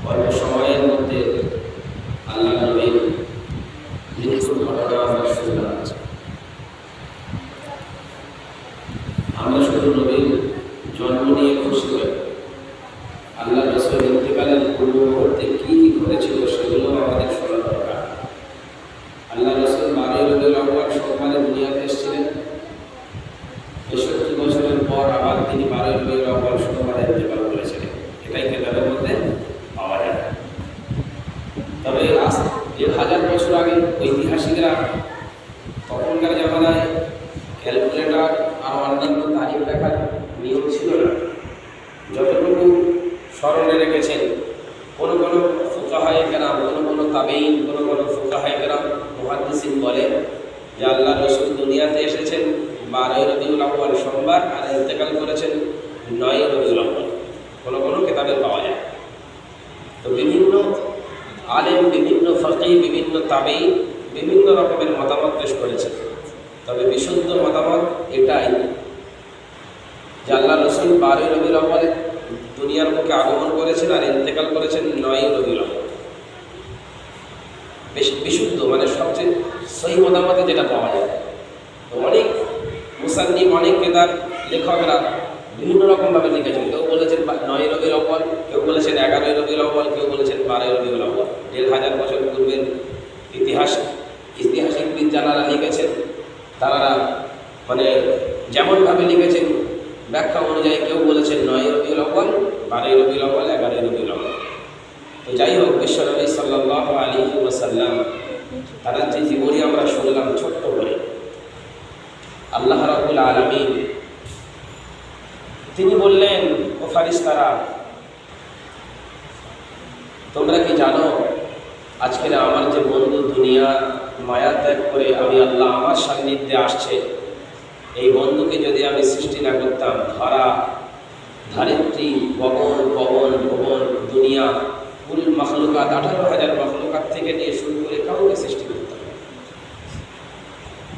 অল্প সময়ের মধ্যে আল্লাহ নবীর মৃত্যুর ঘটনা আমরা শুনলাম। আমরা শুধু নবীর জন্ম নিয়ে খুশি হই, আল্লাহ রাসূল ইন্তেকালের পূর্ব মুহূর্তে কি কি ঘটেছিল সেগুলো আমাদের শোনা দরকার। আল্লাহ রাসূল 12 রবিউল আউয়াল সোমবারে দুনিয়াতে এসেছিলেন। ৬৫ বছরের পর আবার তিনি 12 রবিউল আউয়াল সোমবারে ইন্তেকাল করেছিলেন। এটাই কেতাবের মধ্যে পাওয়া যায়। তবে আজ ১,০০০ বছর আগে ঐতিহাসিকরা তখনকার জামানায় ক্যালকুলেটর আর অন্যান্য তারিখ দেখার নিয়ম ছিল না। যতটুকু স্মরণে রেখেছেন কোনো ফুকাহায়ে কেরাম, কোনো তাবেঈন, কোনো ফুকাহায়ে কেরাম মুহাদ্দিসিন বলে যে আল্লাহ রাসূল দুনিয়াতে এসেছেন 12 রবিউল আউয়াল সোমবার আর ইন্তেকাল করেছেন 9 রবিউল আউয়াল। কোনো কিতাবে পাওয়া যায়। তো বিভিন্ন আলেম, বিভিন্ন ফকিহ, বিভিন্ন তাবেঈন বিভিন্ন রকমের মতামত পেশ করেছেন। তবে বিশুদ্ধ মতামত এটাই যে আল্লাহ রাসূল 12 রবিউল আউয়ালে দুনিয়ার মুখে আগমন করেছেন আর ইন্তেকাল করেছেন 9 রবিউল আউয়াল। বিশুদ্ধ মানে সবচেয়ে সহি মতামতে যেটা পাওয়া যায়। তো অনেক মুসান্নিফ, অনেক কেতাব লেখকরা বিভিন্ন রকমভাবে লিখেছেন। কেউ বলেছেন 9 রবিউল আউয়াল, কেউ বলেছেন 11 রবিউল আউয়াল, কেউ বলেছেন 12 রবিউল আউয়াল। ১,৫০০ বছর পূর্বের ঐতিহাসিকবিদ যারা লিখেছেন তারা মানে যেমনভাবে লিখেছেন ব্যাখ্যা অনুযায়ী কেউ বলেছেন 9 রবিউল আউয়াল, 12 রবিউল আউয়াল, 11 রবিউল আউয়াল। তো যাই হোক, বিশ্বনবী সাল্লাল্লাহু আলাইহি ওয়াসাল্লাম তারা যে জীবনী আমরা শুনলাম ছোট্ট করে, আল্লাহ রাব্বুল আলামিন তিনি বললেন, ও ফারিস্তারা, তোমরা কি জানো আজকের আমার যে বন্ধু দুনিয়া মায়া ত্যাগ করে আমি আল্লাহ আমার সান্নিধ্যে আসছে, এই বন্ধুকে যদি আমি সৃষ্টি না করতাম, ধরা, ধারিত্রী, পবন, ভুবন, দুনিয়া, কুল মখলুকাত, 18,000 মখলুকাত থেকে নিয়ে শুরু করে কাউকে সৃষ্টি করতাম।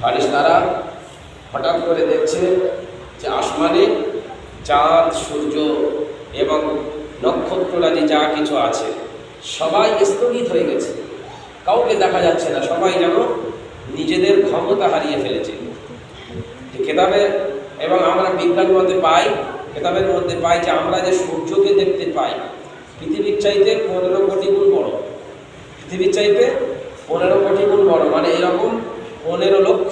ফারিস্তারা হঠাৎ করে দেখছে যে আসমানে চাঁদ, সূর্য এবং নক্ষত্ররাজি যা কিছু আছে সবাই স্থগিত হয়ে গেছে, কাউকে দেখা যাচ্ছে না। সবাই যেন নিজেদের ক্ষমতা হারিয়ে ফেলেছে। কেতাবে এবং আমরা বিজ্ঞান মধ্যে পাই, কেতাবের মধ্যে পাই যে আমরা যে সূর্যকে দেখতে পাই পৃথিবীর চাইতে 15 কোটি গুণ বড়। পৃথিবীর চাইতে 15 কোটি গুণ বড়, মানে এরকম 15 লক্ষ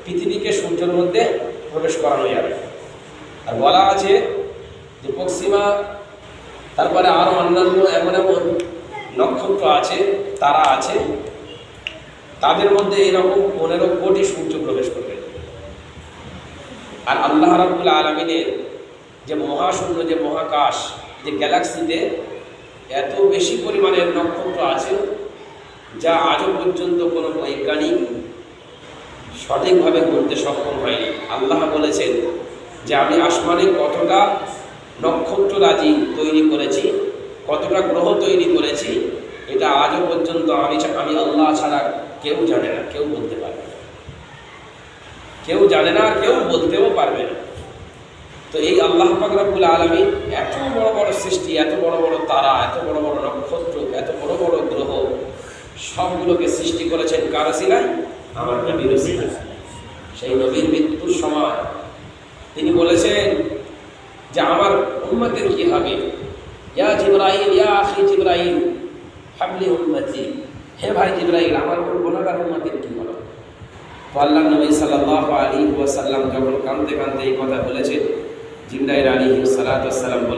পৃথিবীকে সূর্যের মধ্যে প্রবেশ করানো যাবে। আর বলা আছে যে পশ্চিমা, তারপরে আরও অন্যান্য এমন নক্ষত্র আছে, তারা আছে, তাদের মধ্যে এরকম 15 কোটি সূর্য প্রবেশ করবে। আর আল্লাহ রাব্বুল আলামিনের যে মহাশূন্য, যে মহাকাশ, যে গ্যালাক্সিতে এত বেশি পরিমাণের নক্ষত্র আছে যা আজও পর্যন্ত কোনো বৈজ্ঞানিক সঠিকভাবে বলতে সক্ষম হয়নি। আল্লাহ বলেছেন যে আমি আসমানে কতটা নক্ষত্ররাজি তৈরি করেছি, কতটা গ্রহ তৈরি করেছি, এটা আজও পর্যন্ত আমি আল্লাহ ছাড়া কেউ জানে না, কেউ বলতে পারবে না, কেউ জানে না, আর কেউ বলতেও পারবে না। তো এই আল্লাহ পাক রব্বুল আলামিন এত বড় বড় সৃষ্টি, এত বড় বড় তারা, এত বড় বড় নক্ষত্র, এত বড় বড় গ্রহ সবগুলোকে সৃষ্টি করেছেন কার ওসিলায়? আমার নবীর ওসিলায়। সেই নবীর মৃত্যুর সময় তিনি বলেছেন যে আমার উম্মতের কি হবে? ইয়া জিবরাইল, ইয়া আখি জিবরাইল, হাবলি উম্মতি, হে ভাই জিবরাইল, আমার গুনাহগার উম্মতের কি হবে? তো আল্লাহ নবী সাল্লাল্লাহু আলাইহি ওয়াসাল্লাম যখন কাঁদতে কাঁদতে এই কথা বলেছেন, জিবরাইল আলাইহিস সালাতু ওয়াস সালাম